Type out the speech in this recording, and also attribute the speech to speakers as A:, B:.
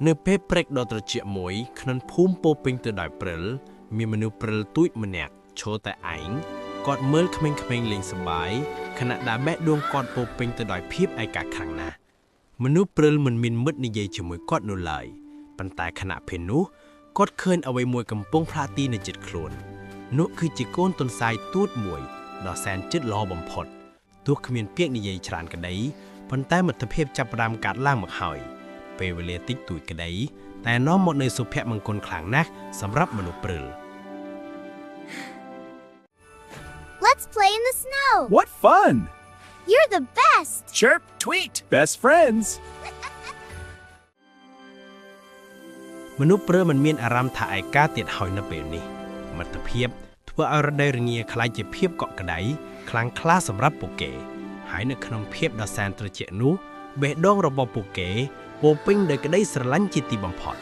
A: នៅពេលព្រែកដ៏ត្រជាក់មួយក្នុងភូមិពោពេញទៅដោយព្រិលមានមនុស្សព្រិលទូចម្នាក់ឈរតែឯងគាត់មើលក្មេងៗលេងសប្បាយខណៈដែលបេះដូងគាត់ពោពេញទៅដោយភាពឯកាខ្លាំងណាស់មនុស្សព្រិលមិនមានមិត្តនិយាយជាមួយគាត់នោះឡើយប៉ុន្តែខណៈពេលនោះគាត់ឃើញអ្វីមួយកំពុងផ្លាស់ទីនៅជិតខ្លួននោះគឺជាកូនទន្សាយទូតមួយដ៏សែនជិតល្អបំផុតទោះគ្មានពាក្យនិយាយច្រើនក្តីប៉ុន្តែមិត្តភាពចាប់ផ្ដើមកាត់ឡើងមកហើយពេលវេលាតិចតួចក្តីតែនាំមកនូវសុភមង្គលខ្លាំងណាស់សម្រាប់មនុស្សព្រិល
B: Let's play in the snow.
C: What fun!
B: You're the best.
C: Chirp, tweet, best friends.
A: មនុស្សព្រិលមិនមានអារម្មណ៍ថាឯកាទៀតហើយនៅពេលនេះមិត្តភាពធ្វើឲ្យរដូវរងាខ្លាចជាភាពកក់ក្ដៅខ្លាំងក្លាសម្រាប់ពួកគេហើយនៅក្នុងភាពដ៏សែនត្រជាក់នោះបេះដូងរបស់ពួកគេពោពេញដោយក្តីស្រឡាញ់ជាទីបំផុត